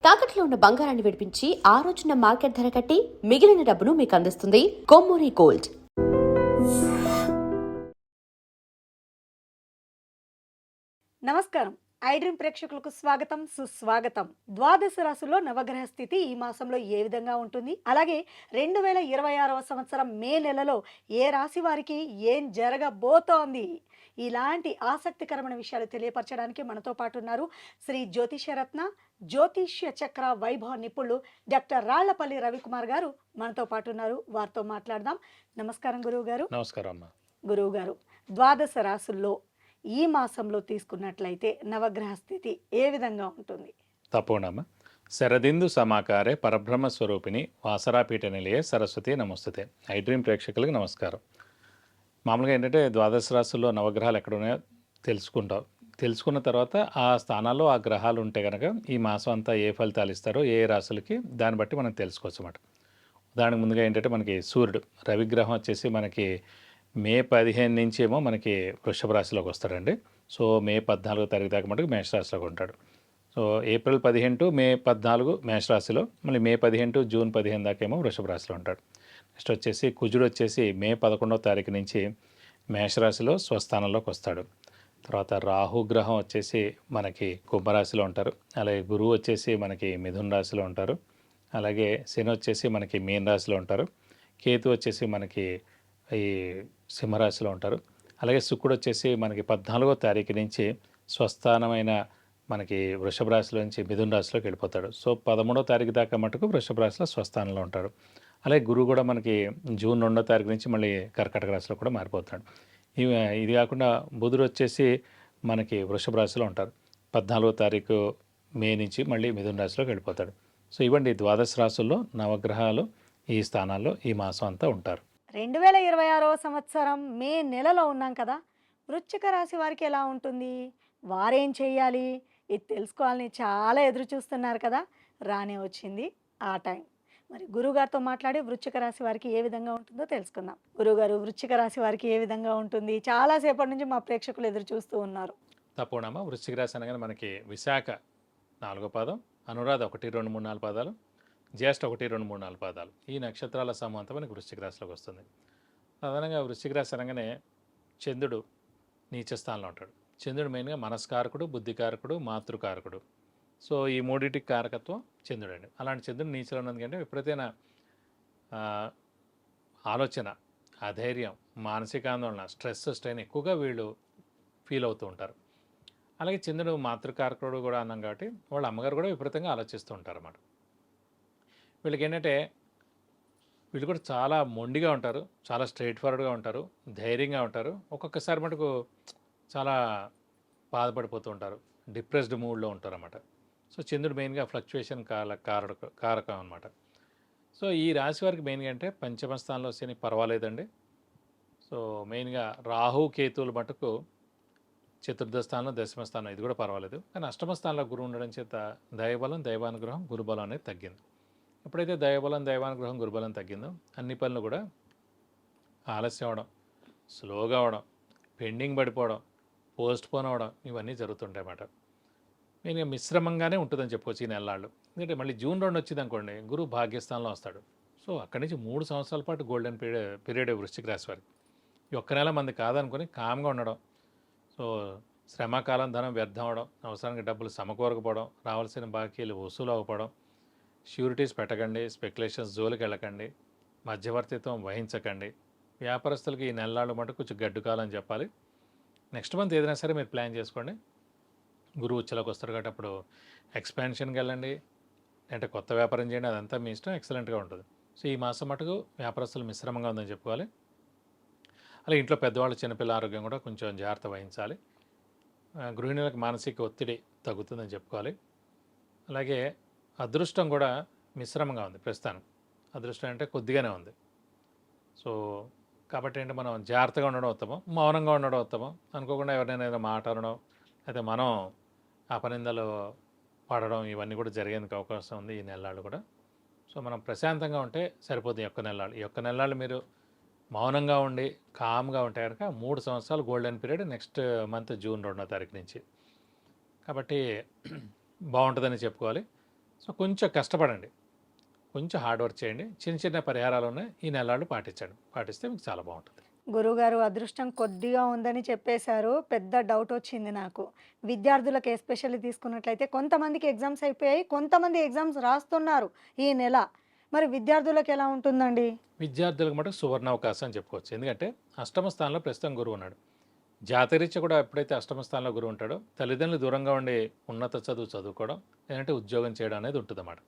తాకట్లో ఉన్న బంగారాన్ని విడిపించి ఆ రోజున మార్కెట్ ధర కట్టి మిగిలిన డబ్బును మీకు అందిస్తుంది కొమ్మూరి గోల్డ్. నమస్కారం. ఐడ్రీమ్ ప్రేక్షకులకు స్వాగతం, సుస్వాగతం. ద్వాదశ రాశుల్లో నవగ్రహ స్థితి ఈ మాసంలో ఏ విధంగా ఉంటుంది, అలాగే 2026వ సంవత్సరం మే నెలలో ఏ రాశి వారికి ఏం జరగబోతోంది, ఇలాంటి ఆసక్తికరమైన విషయాలు తెలియపరచడానికి మనతో పాటు ఉన్నారు శ్రీ జ్యోతిషరత్న జ్యోతిష్య చక్ర వైభవ నిపుణులు డాక్టర్ రాళ్లపల్లి రవికుమార్ గారు మనతో పాటు ఉన్నారు. వారితో మాట్లాడదాం. నమస్కారం గురువు గారు. నమస్కారం అమ్మా. గురువు గారు, ద్వాదశ రాశుల్లో ఈ మాసంలో తీసుకున్నట్లయితే నవగ్రహ స్థితి ఏ విధంగా ఉంటుంది? తప్పకుండా. శరదిందు సమాకారే పరబ్రహ్మ స్వరూపిణి వాసరాపీఠ నిలయే సరస్వతి నమస్తుతే. ఐడ్రీమ్ ప్రేక్షకులకు నమస్కారం. మామూలుగా ఏంటంటే ద్వాదశ రాశుల్లో నవగ్రహాలు ఎక్కడ ఉన్నాయో తెలుసుకుంటాం. తెలుసుకున్న తర్వాత ఆ స్థానాల్లో ఆ గ్రహాలు ఉంటే కనుక ఈ మాసం అంతా ఏ ఫలితాలు ఇస్తారో ఏ రాశులకి దాన్ని బట్టి మనం తెలుసుకోవచ్చు అన్నమాట. దానికి ముందుగా ఏంటంటే మనకి సూర్యుడు రవిగ్రహం వచ్చేసి మనకి మే 15 నుంచి ఏమో మనకి వృషభ రాశిలోకి వస్తాడండి. సో మే 14 తారీఖు దాకా మటుకు మేషరాశిలోకి ఉంటాడు. సో ఏప్రిల్ 15 టు మే 14 మేషరాశిలో, మళ్ళీ మే 15 టు జూన్ 15 దాకా ఏమో వృషభ రాశిలో ఉంటాడు. నెక్స్ట్ వచ్చేసి కుజుడు వచ్చేసి మే 11వ తారీఖు నుంచి మేషరాశిలో స్వస్థానంలోకి వస్తాడు. తర్వాత రాహుగ్రహం వచ్చేసి మనకి కుంభరాశిలో ఉంటారు. అలాగే గురువు వచ్చేసి మనకి మిథున రాశిలో ఉంటారు. అలాగే శని వచ్చేసి మనకి మీన రాశిలో ఉంటారు. కేతు వచ్చేసి మనకి ఈ సింహరాశిలో ఉంటారు. అలాగే శుక్రుడు వచ్చేసి మనకి 14వ తారీఖు నుంచి స్వస్థానమైన మనకి వృషభ రాశిలో నుంచి మిథున రాశిలోకి వెళ్ళిపోతాడు. సో 13వ తారీఖు దాకా మటుకు వృషభ రాశిలో స్వస్థానంలో ఉంటాడు. అలాగే గురువు కూడా మనకి జూన్ 2వ తారీఖు నుంచి మళ్ళీ కర్కాటక రాశిలో కూడా మారిపోతాడు. ఇది కాకుండా బుధుడు వచ్చేసి మనకి వృషభ రాశిలో ఉంటారు. 14వ తారీఖు మే నుంచి మళ్ళీ మిథున రాశిలోకి వెళ్ళిపోతాడు. సో ఇవ్వండి ద్వాదశ రాశుల్లో నవగ్రహాలు ఈ స్థానాల్లో ఈ మాసం అంతా ఉంటారు. 2026వ సంవత్సరం మే నెలలో ఉన్నాం కదా, వృశ్చిక రాశి వారికి ఎలా ఉంటుంది, వారేం చేయాలి, ఇది తెలుసుకోవాలని చాలా ఎదురు చూస్తున్నారు కదా. రానే వచ్చింది ఆ టైం. మరి గురువుగారితో మాట్లాడి వృశ్చిక రాశి వారికి ఏ విధంగా ఉంటుందో తెలుసుకుందాం. గురువుగారు, వృశ్చిక రాశి వారికి ఏ విధంగా ఉంటుంది? చాలాసేపటి నుంచి మా ప్రేక్షకులు ఎదురు చూస్తూ ఉన్నారు. తప్పకుండా. వృశ్చిక రాశి అనగానే మనకి విశాఖ 4వ పాదం, అనురాధ 1, 2, 3, 4 పాదాలు, జ్యేష్ఠ 1, 2, 3, 4 పాదాలు, ఈ నక్షత్రాల సమూహంతో మనకి వృశ్చిక రాశిలోకి వస్తుంది. సాధారణంగా వృశ్చిక రాశి అనగానే చంద్రుడు నీచ స్థానంలో ఉంటాడు. చంద్రుడు మెయిన్గా మనస్కారకుడు, బుద్ధికారకుడు, మాతృకారకుడు. సో ఈ మూడింటికి కారకత్వం చంద్రుడు అండి. అలాంటి చంద్రుడు నీచలో ఉన్నందుకంటే విపరీతమైన ఆలోచన, అధైర్యం, మానసిక ఆందోళన, స్ట్రెస్, స్ట్రెయిన్ ఎక్కువగా వీళ్ళు ఫీల్ అవుతూ ఉంటారు. అలాగే చంద్రుడు మాతృకారకుడు కూడా అన్నాం కాబట్టి వాళ్ళ అమ్మగారు కూడా విపరీతంగా ఆలోచిస్తూ ఉంటారు అన్నమాట. వీళ్ళకి ఏంటంటే వీళ్ళు కూడా చాలా మొండిగా ఉంటారు, చాలా స్ట్రైట్ ఫార్వర్డ్గా ఉంటారు, ధైర్యంగా ఉంటారు. ఒక్కొక్కసారి మటుకు చాలా బాధపడిపోతూ ఉంటారు, డిప్రెస్డ్ మూడ్లో ఉంటారు అన్నమాట. సో చంద్రుడు మెయిన్గా ఫ్లక్చుయేషన్ కారకం అనమాట. సో ఈ రాశి వారికి మెయిన్గా అంటే పంచమ స్థానంలో శని పర్వాలేదండి. సో మెయిన్గా రాహు కేతువులు మటుకు చతుర్థ స్థానంలో, దశమ స్థానం ఇది కూడా పర్వాలేదు. కానీ అష్టమ స్థానంలో గురువు ఉండడం చేత దైవబలం, దైవానుగ్రహం, గురుబలం అనేది తగ్గింది. ఎప్పుడైతే దైవబలం, దైవానుగ్రహం, గురుబలం తగ్గిందో అన్ని పనులు కూడా ఆలస్యం అవడం, స్లోగా అవడం, పెండింగ్ పడిపోవడం, పోస్ట్ పోన్ అవ్వడం ఇవన్నీ జరుగుతుంటాయి అన్నమాట. నేను మిశ్రమంగానే ఉంటుందని చెప్పుకోవచ్చు ఈ నెలలాళ్ళు. ఎందుకంటే మళ్ళీ జూన్ 2 వచ్చింది అనుకోండి, గురువు భాగ్యస్థానంలో వస్తాడు. సో అక్కడి నుంచి 3 సంవత్సరాల పాటు గోల్డెన్ పీరియడ్ వృశ్చిక రాశి వారికి. ఈ ఒక్క నెల మంది కాదనుకొని కామ్గా ఉండడం. సో శ్రమకాలం ధనం వ్యర్థం అవడం, అవసరానికి డబ్బులు సమకూరకపోవడం, రావాల్సిన బాకీలు వసూలు అవ్వకపోవడం, ష్యూరిటీస్ పెట్టకండి, స్పెక్యులేషన్స్ జోలికి వెళ్ళకండి, మధ్యవర్తిత్వం వహించకండి. వ్యాపారస్తులకి ఈ నెలలాళ్ళు మటు కొంచెం గడ్డు కాలం చెప్పాలి. నెక్స్ట్ మంత్ ఏదైనా సరే మీరు ప్లాన్ చేసుకోండి. గురువు ఉచ్చలోకి వస్తారు కాబట్టి అప్పుడు ఎక్స్పాన్షన్కి వెళ్ళండి, అంటే కొత్త వ్యాపారం చేయండి, అదంతా మీ ఇష్టం, ఎక్సలెంట్గా ఉంటుంది. సో ఈ మాసం మటుకు వ్యాపారస్తులు మిశ్రమంగా ఉందని చెప్పుకోవాలి. అలాగే ఇంట్లో పెద్దవాళ్ళు, చిన్నపిల్లల ఆరోగ్యం కూడా కొంచెం జాగ్రత్త వహించాలి. గృహిణులకు మానసిక ఒత్తిడి తగ్గుతుందని చెప్పుకోవాలి. అలాగే అదృష్టం కూడా మిశ్రమంగా ఉంది ప్రస్తుతానం. అదృష్టం అంటే కొద్దిగానే ఉంది. సో కాబట్టి ఏంటి, మనం జాగ్రత్తగా ఉండడం ఉత్తమం, మౌనంగా ఉండడం ఉత్తమం. అనుకోకుండా ఎవరినైనా ఏదైనా మాట అనడం, అయితే మనం అపనిందలు పడడం ఇవన్నీ కూడా జరిగేందుకు అవకాశం ఉంది ఈ నెలలాళ్ళు కూడా. సో మనం ప్రశాంతంగా ఉంటే సరిపోతుంది. ఈ ఒక్క నెలలాళ్ళు మీరు మౌనంగా ఉండి కామ్గా ఉంటే కనుక 3 సంవత్సరాలు golden period next month June 2వ తారీఖు నుంచి. కాబట్టి బాగుంటుందని చెప్పుకోవాలి. సో కొంచెం కష్టపడండి, కొంచెం హార్డ్ వర్క్ చేయండి, చిన్న చిన్న పరిహారాలు ఉన్నాయి, ఈ నెలలు పాటించండి, పాటిస్తే మీకు చాలా బాగుంటుంది. గురువుగారు అదృష్టం కొద్దిగా ఉందని చెప్పేశారు. పెద్ద డౌట్ వచ్చింది నాకు. విద్యార్థులకు ఎస్పెషల్లీ తీసుకున్నట్లయితే కొంతమందికి ఎగ్జామ్స్ అయిపోయాయి. కొంతమంది ఎగ్జామ్స్ రాస్తున్నారు ఈ నెల. మరి విద్యార్థులకు ఎలా ఉంటుందండి? విద్యార్థులకు మటుకు సువర్ణ అవకాశం అని చెప్పుకోవచ్చు. ఎందుకంటే అష్టమ స్థానంలో ప్రస్తుతం గురువు ఉన్నాడు. జాతరీత్యా కూడా ఎప్పుడైతే అష్టమ స్థానంలో గురువు ఉంటాడో తల్లిదండ్రులు దూరంగా ఉండి ఉన్నత చదువు చదువుకోవడం, లేదంటే ఉద్యోగం చేయడం అనేది ఉంటుందన్నమాట.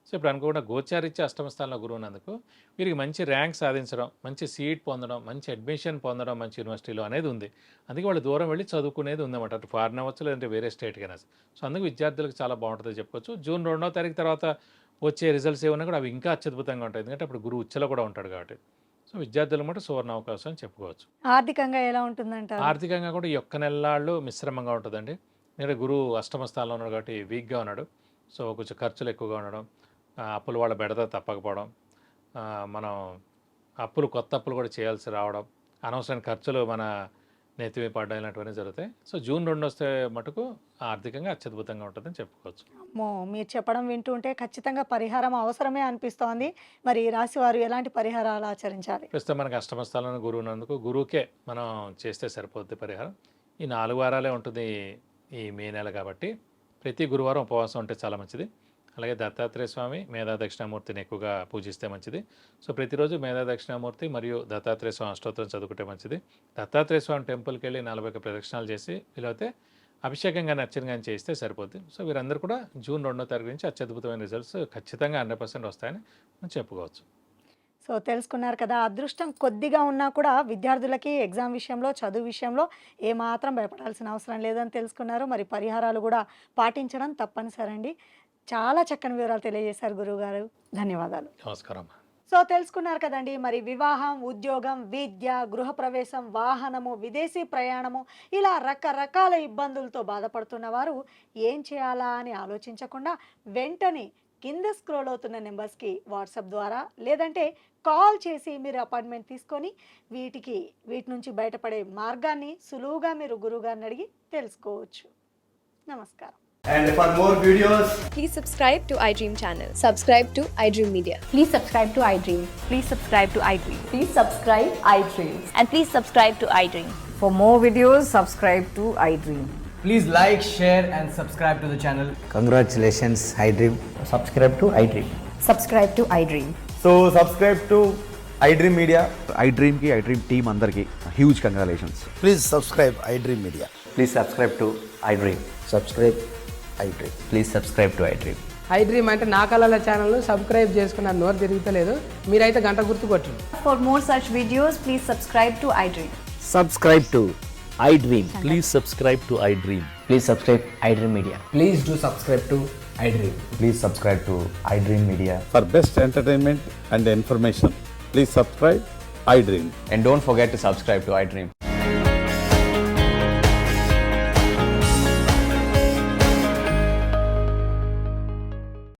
సో ఇప్పుడు అనుకోకుండా గోచారీత్యా అష్టమ స్థానంలో గురువు ఉన్నందుకు వీరికి మంచి ర్యాంక్ సాధించడం, మంచి సీట్ పొందడం, మంచి అడ్మిషన్ పొందడం మంచి యూనివర్సిటీలో అనేది ఉంది. అందుకే వాళ్ళు దూరం వెళ్ళి చదువుకునేది ఉందన్నమాట. అటు ఫారిన్ అవ్వచ్చు, లేదంటే వేరే స్టేట్కైనా. సో అందుకు విద్యార్థులకు చాలా బాగుంటుంది చెప్పుకోవచ్చు. జూన్ 2వ తారీఖు తర్వాత వచ్చే రిజల్ట్స్ ఏమన్నా కూడా అవి ఇంకా అత్యద్భుతంగా ఉంటాయి. ఎందుకంటే అప్పుడు గురువు ఉచ్చలో కూడా ఉంటాడు కాబట్టి. సో విద్యార్థుల మటు సువర్ణ అవకాశం అని చెప్పుకోవచ్చు. ఆర్థికంగా ఎలా ఉంటుందంటారు? ఆర్థికంగా కూడా ఈ ఒక్క నెలలు మిశ్రమంగా ఉంటుందండి. ఎందుకంటే గురువు అష్టమ స్థానంలో ఉన్నాడు కాబట్టి వీక్గా ఉన్నాడు. సో కొంచెం ఖర్చులు ఎక్కువగా ఉండడం, అప్పులు వాళ్ళ బెడద తప్పకపోవడం, మనం కొత్త అప్పులు కూడా చేయాల్సి రావడం, అనవసరమైన ఖర్చులు మన నెత్తిమి పడ్డం, ఇలాంటివన్నీ జరుగుతాయి. సో జూన్ 2 వస్తే మటుకు ఆర్థికంగా అత్యద్భుతంగా ఉంటుందని చెప్పుకోవచ్చు. అమ్మో! మీరు చెప్పడం వింటుంటే ఖచ్చితంగా పరిహారం అవసరమే అనిపిస్తోంది. మరి ఈ రాశి వారు ఎలాంటి పరిహారాలు ఆచరించాలి? ప్రస్తుతం మనకి అష్టమ స్థానంలో గురువు ఉన్నందుకు గురువుకే మనం చేస్తే సరిపోద్ది పరిహారం. ఈ 4 వారాలే ఉంటుంది ఈ మే నెల కాబట్టి ప్రతి గురువారం ఉపవాసం ఉంటే చాలా మంచిది. అలాగే దత్తాత్రేయ స్వామి, మేధా దక్షిణామూర్తిని ఎక్కువగా పూజిస్తే మంచిది. సో ప్రతిరోజు మేధా దక్షిణామూర్తి మరియు దత్తాత్రేయ స్వామి అష్టోత్తరం చదువుకుంటే మంచిది. దత్తాత్రేయ స్వామి టెంపుల్కి వెళ్ళి 41 ప్రదక్షిణాలు చేసి వీలైతే అభిషేకం కానీ అర్చన కానీ చేస్తే సరిపోద్ది. సో వీరందరూ కూడా జూన్ 2వ తారీఖు నుంచి అత్యద్భుతమైన రిజల్ట్స్ ఖచ్చితంగా 100% వస్తాయని మనం చెప్పుకోవచ్చు. సో తెలుసుకున్నారు కదా, అదృష్టం కొద్దిగా ఉన్నా కూడా విద్యార్థులకి ఎగ్జామ్ విషయంలో, చదువు విషయంలో ఏమాత్రం భయపడాల్సిన అవసరం లేదని తెలుసుకున్నారు. మరి పరిహారాలు కూడా పాటించడం తప్పనిసరి అండి. చాలా చక్కని వివరాలు తెలియజేశారు గురువుగారు. ధన్యవాదాలు. నమస్కారం. సో తెలుసుకున్నారు కదండి, మరి వివాహం, ఉద్యోగం, విద్య, గృహప్రవేశం, వాహనము, విదేశీ ప్రయాణము, ఇలా రకరకాల ఇబ్బందులతో బాధపడుతున్న వారు ఏం చేయాలా అని ఆలోచించకుండా వెంటనే కింద స్క్రోల్ అవుతున్న నెంబర్స్కి వాట్సాప్ ద్వారా లేదంటే కాల్ చేసి మీరు అపాయింట్మెంట్ తీసుకొని వీటి నుంచి బయటపడే మార్గాన్ని సులువుగా మీరు గురువుగారిని అడిగి తెలుసుకోవచ్చు. నమస్కారం. And for more videos, Please subscribe to iDream channel. Subscribe to iDream Media. Please subscribe to iDream. Please subscribe to iDream. Please subscribe iDream. And please subscribe to iDream. For more videos, subscribe to iDream. please like, share and subscribe to the channel. Congratulations, iDream. Subscribe to iDream. Subscribe to iDream. So subscribe to iDream Media. iDream ki iDream team andarki huge congratulations. Please subscribe iDream Media. Please subscribe to iDream. Subscribe iDream. Please subscribe to iDream. iDream అంటే నా కళల ఛానల్ను subscribe చేసుకున్న నోరు తిరుగుతలేదు, మీరైతే గంట గుర్తు కొట్టండి. For more such videos, please subscribe to iDream. Subscribe to iDream. Please subscribe to iDream. Please subscribe iDream Media. Please do subscribe to iDream. Please subscribe to iDream Media. For best entertainment and information, please subscribe iDream. And don't forget to subscribe to iDream.